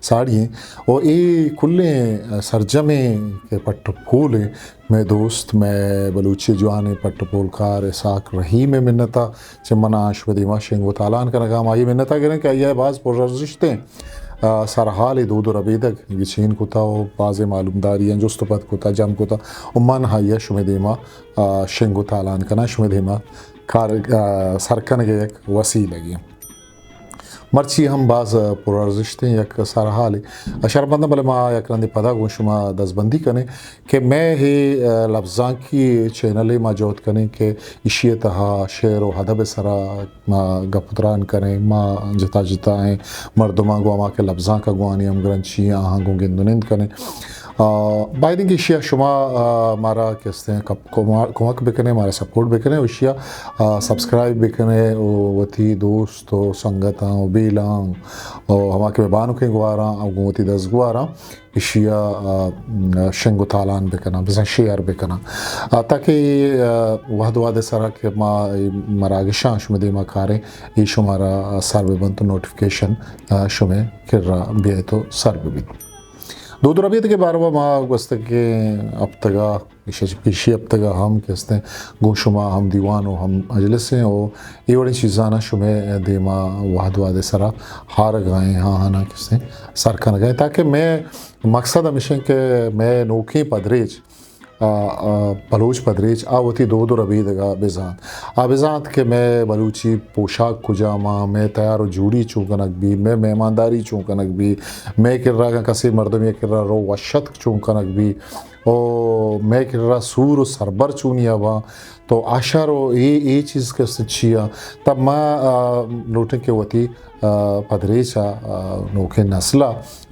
साड़ी और ये कुल्ले सरजमे के पट्टपूल मैं दोस्त मैं बलूची जवानी पट्टपूल कार साक रही में मिन्नता चमना आशवदीमा शेंगो तालान का नगाम आई मिन्नता करें कि आइए बाज पुररिश्ते सरहाल दूध रबीदक गिचीन कुता बाज़ मालूमदारी जुस्तपत कुता जम कुता उम्मान हाइया शुमेदीमा शेंगो तालान कना शुमेदीमा कार सरकन के एक वसी लगी मर्ची हम बाज पुररिश्ते यक सरहाल शरबंदा बले मा यकरंदी पदा गुशुमा दसबंदी कने कि मैं ही लफ्ज़ां की चैनल मा जोत कने कि इशियत हा शेर व हदब सरा मा गपुतरान करें मा जता जता हैं मर्दमा गुआमा के लफ्ज़ां का गुआनी हम ग्रंची आहाँ गुंगिंदुनिंद कने बाइडिंग इशिया शुमा मारा कहते हैं कब कुमक बिकने हमारा सपोर्ट बिकने उशिया सब्सक्राइब बिकने वती दोस्तों संगता बेलांग और हमारे बेबानों के गुआरा गुमती 10 गुआरा इशिया शेंगो तालान बिकना बिज़ा शेयर बिकना ताकि वहद वादे सरा के मरागिशां शुमे मा कारें ये शुमारा सर्वे बंतु नोटिफिकेशन शुमे किर्रा बिया तो सर्वे भी दो रबीत के बारे में माँ वस्ते के अब तका इशी अब तका हम कहते हैं गोशुमा हम दीवान हो हम अजलिस हैं और ये बड़ी चीज़ाना शुमे देमा वाद वादे सरा हार गाएँ हाँ हाँ ना कहते हैं सर खन गए ताकि मैं मकसद हमेशा के मैं नोखी पदरेज बलूच पदरेज आवती दो रबीदगा बेजात बेजात के मैं बलूची पोशाक कुजामा मैं तैयार जूड़ी चूकनक भी मैं मेहमानदारी चूकनक भी मैं किर्रा का कसी मर्दम ये किर्रा रो वशत चूकनक भी ओ मैं किर्रा सूर सरबर चूनिया वा तो आशारो ये चीज़ के सच्चिया तब मैं नोटिंग के वती पदरेचा नोखे नस्ला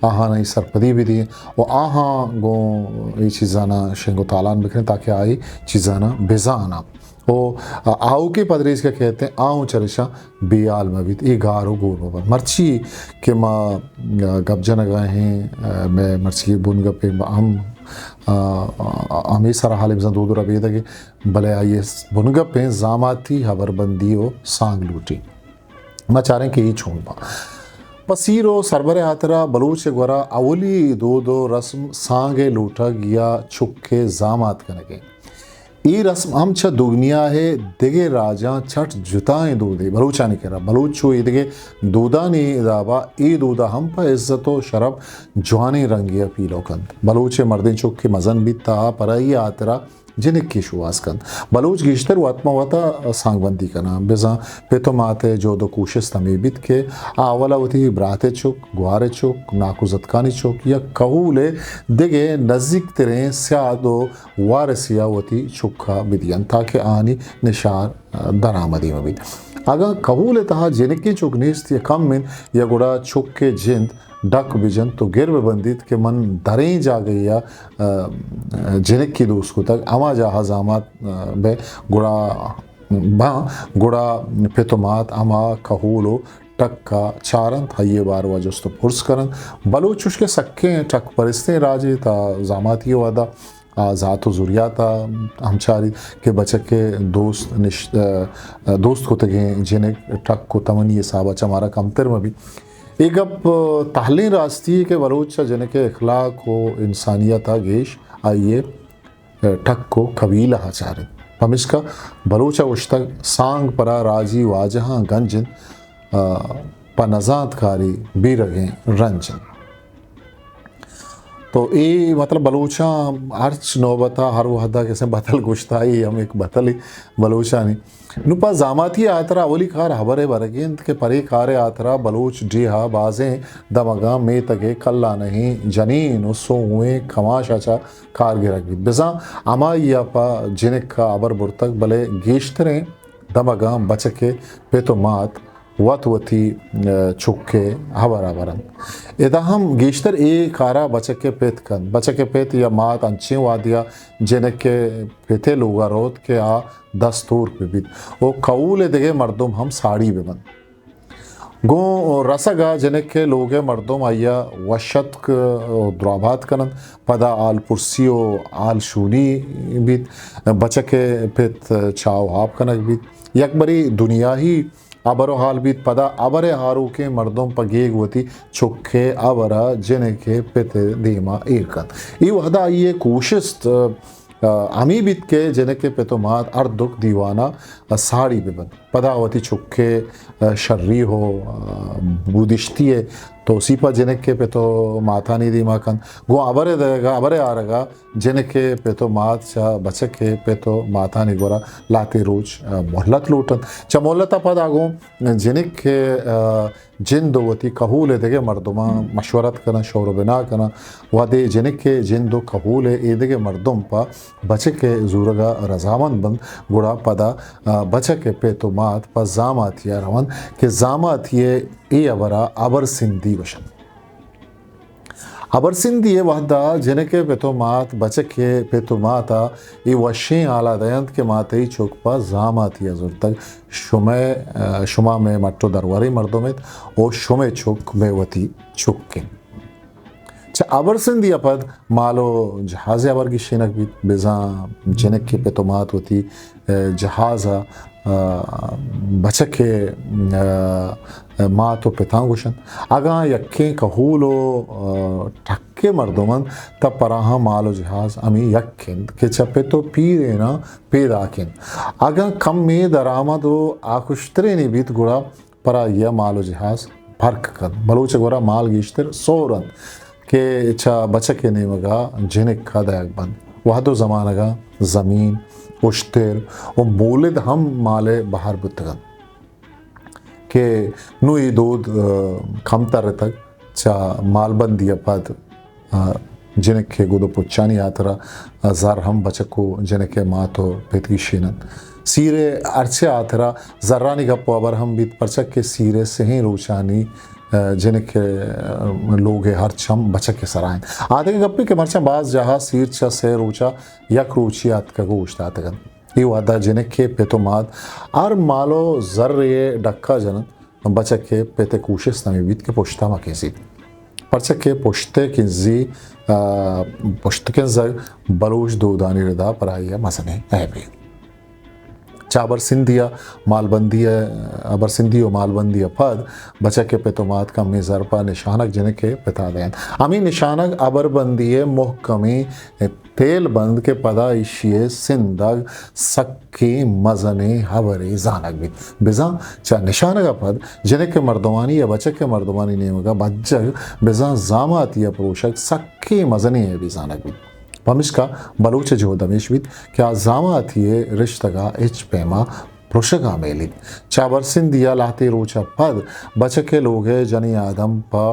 आहा नहीं सरपदी भी दी और आहा गो ये चीज़ाना शेंगो तालान बिखरे ताकि आई चीज़ाना बेजाना ओ आओ के पदरेज का कहते हैं आऊँ चरिशा बियाल में भी ये गारो गोर पर मर्ची के माँ गबजन गए हैं मैं मर्ची बुन गपे हम हमें सारा हाल बिज़ा दूध रबी था कि भले आइए बुनगप पे जामाती हबरबंदी हो सांग लूटी मैं चाह रहे हैं कि ये छोड़ना पसीरो सरबरे हाथरा बलूच गोरा अवली दो रस्म सांगे लूटा गया छुक्के जामात कनके ये रस्म हम छ दुनिया है दिगे राजा छठ जुताएं दूधे बलूचा नहीं कह रहा बलूचो ये दिगे दूधा नहीं दाबा ये दूधा हम पर इज्जतो शरब जवानी रंगिया पीलो कंद बलूचे मर्दिन चुक के मजन भी ता पर ये आतरा जिनिक की शुवास कंद बलूच गिश्तर वात्मा वाता सांगबंदी कना बेजा पे तो माते जो दो कोशिश तमीबित के आवला वती ब्राते चुक गुआरे चुक नाकुजतकानी चुक या कहूले दिगे नज़दीक तेरे स्यादो वारसिया वती चुका बिदियन ताकि आनी निशार दरामदी में भी अगर कहूले तहा जिनिक की चुक निस्त या कम मिन या गुड़ा चुक के जिंद डक बिजन तो गिरव बंदित के मन दरें जा गई या जिनिक की दोस्त को तक अमा जा हजामात बे गुड़ा बा गुड़ा पेतोमात अमा कहूलो टक का चारन था ये बार वजस्तो पुरस करन बलूच के सक्के टक परिस्ते राजे ता जामाती वादा ज़ातो ज़ुरियाता हमचारी के बच्चे के दोस्त को तगे जिन्हें टक को तमनी ये साबा चमारा कमतर में भी एक अब तहलीन रास्ती के बलूच जन के अखलाक को इंसानियत गेश आइए ठक को कबीला हचारे हम इसका बलूचा उश्तक सांग परा राजी वाजहाँ गंजन पनजात कारी बीरगें रंजन तो ये मतलब बलूचा अर्च नौबता हर वहदा कैसे बतल गुश्ता ही हम एक बतल ही बलूचा नहीं नुपा जामाती आतरा अवली कार हबरे बरगेंद के परे कारे आतरा बलूच डिहा बाजें दमगा में तगे कल्ला नहीं जनीन उसो हुए खमाश आचा कार गिरक भी बिजा अमा या पा जिनिक का अबर बुरतक भले गेश्तरें दमगा बचके पे तो मात वती चुक्के हबरा बरन इदा हम गेश्तर ए कारा बचके पेत या मात अंचे वादिया जिनके पेते लोगा रोत के आ दस्तूर पे भी वो कऊल देगे मर्दुम हम साड़ी बेबन गो रसगा जनके लोगे मर्दोम आया वशत द्राबात कनन पदा आल पुरसियो आल शूनी बीत बचके पित चाव हाप कनक बीत यकबरी दुनिया ही अबरो हाल बीत पदा अबरे हारू के मर्दों पगेग वती चुखे अबरा जनके पित दीमा ईरकन ये वहदा ये कोशिश आमी बीत के जनके पेतो मात अर्धुक दीवाना साड़ी बेबन पदावती चुखे शर्री हो बुदिश्ती है तो सीपा जनके पेतो माथा नहीं दीमा कन गो अबरे देगा अबरे आ रगा जनके पेतो मात चा बचके पेतो माथा नहीं गोरा लाते रोज मोहलत लूटन चा मोहलता पद आगो जनके जिन दोवती कहूल देगे मर्दुमा मशवरत करना शौर बिना करना वादे जनके जिन दो कहूल एदेगे मर्दुम पा बचके जूरगा रजामन बंद गुड़ा पदा बचके पेतो मात पा जामात या रवन के जामात ये अबरा अबर सिंधी वशन अबर सिंधी ये वहदा जनके पेतो मात बचके पेतो माता ये वशे आला दयंत के माते ही चौक पा जामात या जुर तक शुमा में मट्टो दरवारी मर्दों में ओ शुमे चौक में वती चौक के अबर सिंधी अपद मालो जहाज़ अबर की शिनक भी बेजा जनक के पेतो मात होती जहाज़ा बचके माँ तो पिताओं गुशन अगा यक्के कहूलो ठक्के मर्दोमन तब पराहा मालो जहाज अमी यक्किन के चपे तो पीरे ना पेदाकिन अगा कम में दरामदो आकुश्तरे ने बीत गुड़ा परा यह मालो जहाज फर्क कर बलूच गोरा माल गिश्तर सोरन के चा बचके ने मगा जिनिक का दायक बंद वह तो ज़मानगा ज़मीन उश्तर और बोलिद हम माले बाहर बुतगन के नुई दूध खमतर तक चा मालबंदी पद जिनके गुदो पुच्चानी आतरा जार हम बचको जिनके मातो पेतकीशीनन सीरे अर्चे आतरा जर्रानी गप्पो अबर हम बीत परचक के सीरे से ही रोचानी जिनके लोग हर छम बचक के सरायन आते के गप्पे के मरचा बाज जहाँ सीर छा से रोचा यक रोची आत का गोश्त आते गन ये वादा जिनके पेतो माद आर मालो जर ये डक्का जनन बचक के पेते कोशिश नमी बीत के पोश्ता मा कैसी परचक के पोश्ते किंजी पोश्त के जग बलूच दो दानी रदा पराया मसने है भी चाबर सिंधिया मालबंदी अबर सिंधियो मालबंदी पद बचके पेतोमात का मेजरपा निशानक जिनके पिता देन अमी निशानक अबर बंदी मोहकमी तेल बंद के पदा इशिये सिंदग सक्की मजने हवरे जानक भी बिजा चा निशानक पद जिनके मर्दवानी या बचके मर्दवानी नेमगा बज्जग बिजा जामात या प्रोशक सक्की मजने है भी जानक भी पमिश्का बलूच जो दमेशविद क्या जामात ये रिश्तगा इच पेमा प्रोशगा मेली चाबर सिंधिया लाते रोचा पद बचके लोग जनी आदम पा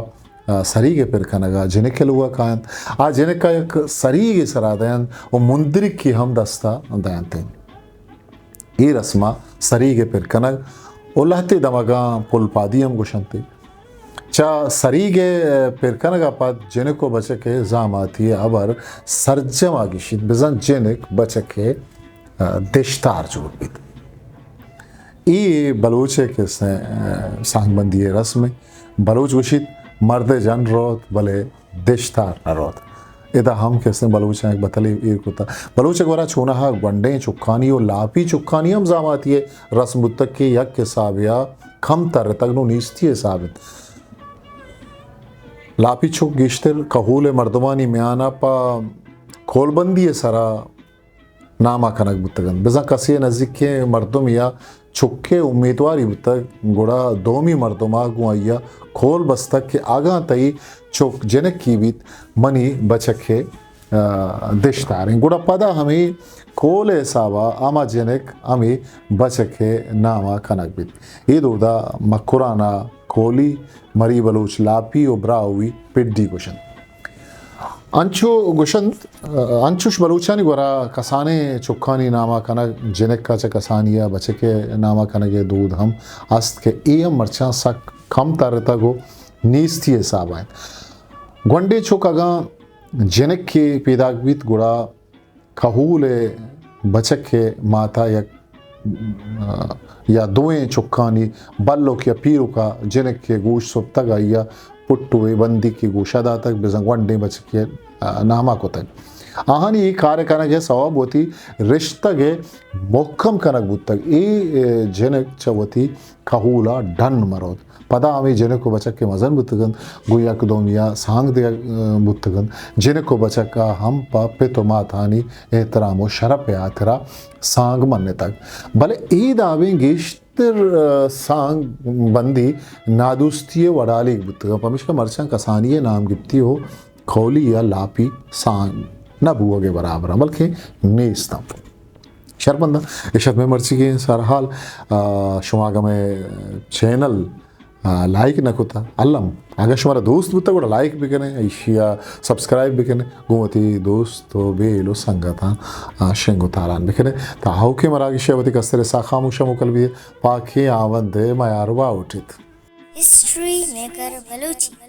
सरीगे पिरकनगा जिनके लोग कायन आ जिनका एक सरीगे सरादयन और मुंदरिक की हम दस्ता दयनते ये रस्मा सरीगे पिरकनग उल्लाते दमगा पुलपादी हम गुशंते चा सरीगे पिरकनगा पद जिनको बचके जामाती अबर सरजमा गिशित बिजन जिनक बचके देशतार जोड़बित ये बलूचे के सांगबंदी रस्म बलूच गुशित मर्द जन रोत भले देशतार न रोत इदा हम कैसे बलूच एक बतली ईर कुता बलूच गोरा छोना हा गंडे चुक्कानी और लापी चुक्कानी हम जामाती है रस्म तक के यक के साबिया खम तर तक नो नीस्ती है साबित लापी चुक गिश्तर कहूल मर्दमानी म्याना पा खोलबंदी सरा नामा कनक बुतगन बिजा कसे नज़दीक के मर्दम या चुक्के उम्मीदवारी बुतक गुड़ा दोमी मर्दमा गुआया खोल बस्तक के आगा तई चुक जनक की बीत मनी बचके देशतारें गुड़ा पदा हमें खोले सावा आमा जनक हमें बचके नामा कनक बीत ये दोदा मकुराना कोली मरी बलूच लापी और ब्रावी पिड्डी गुशन अंशु गुशन अंशुश बलूचानी गोरा कसाने चुक्कानी नामा कनक जिनक का कसानिया बचे के नामा कनक दूध हम अस्त के एम मर्चा सक कम तरता गो नीस्ती साबाइन गुंडे चुका जिनक के पैदागवित गुड़ा कहूले बचक के माता यक या दोएं चुक्कानी बल्लो के पीरू का जिनक के गोश सब तक आइया पुट्टुए बंदी की गोशादा तक बेजंगवंडे बच के नामा को तक आहानी ಈ ಕಾರ್ಯಕ್ರಮಕ್ಕೆ ಸವಾಬೋತಿ ರಿಶ್ತಗೆ ಮೊಕ್ಕಂ ಕನಕ್ ಬುತ್ತಗ್ ಈ ಜನಕ್ ಚವತಿ ಕಹೂಲ ಡನ್ ಮರೋದ್ ಪದ ಆಮಿ ಜನಕ್ಕೂ ಬಚಕ್ಕೆ ಮಜನ್ ಬುತ್ತಗನ್ ಗುಯ್ಯಾಕ ದೋಮಿಯಾ सांग दे ಬುತ್ತಗನ್ ಜನಕ್ಕೂ ಬಚಕ್ಕ ಹಂಪ ಪೆತೊ ಮಾತಾನಿ एहतरामो शरप यात्रा सांग मन्ने तक भले ईद आवेंगे सांग बंदी नादुस्तिये वडाली बुतगा पमिश का मरचा कसानिये नाम गिप्ती हो खौली या लापी सांग न बुआ के बराबर बल्कि नेस्तम शर्मंदा इशत में मर्ची के सर हाल शुमागा में चैनल लाइक नकुता अल्लम अगर शुमारा दोस्त बुता కూడా लाइक भी करें इशिया सब्सक्राइब भी करें गुमती दोस्तो बेलो संगता शेंगो तालान भी करें ताहु के मरागी शेवती कसरे साखामुशा मुकल भी पाखे आवंदे मयारवा उठित हिस्ट्री मेकर बलूची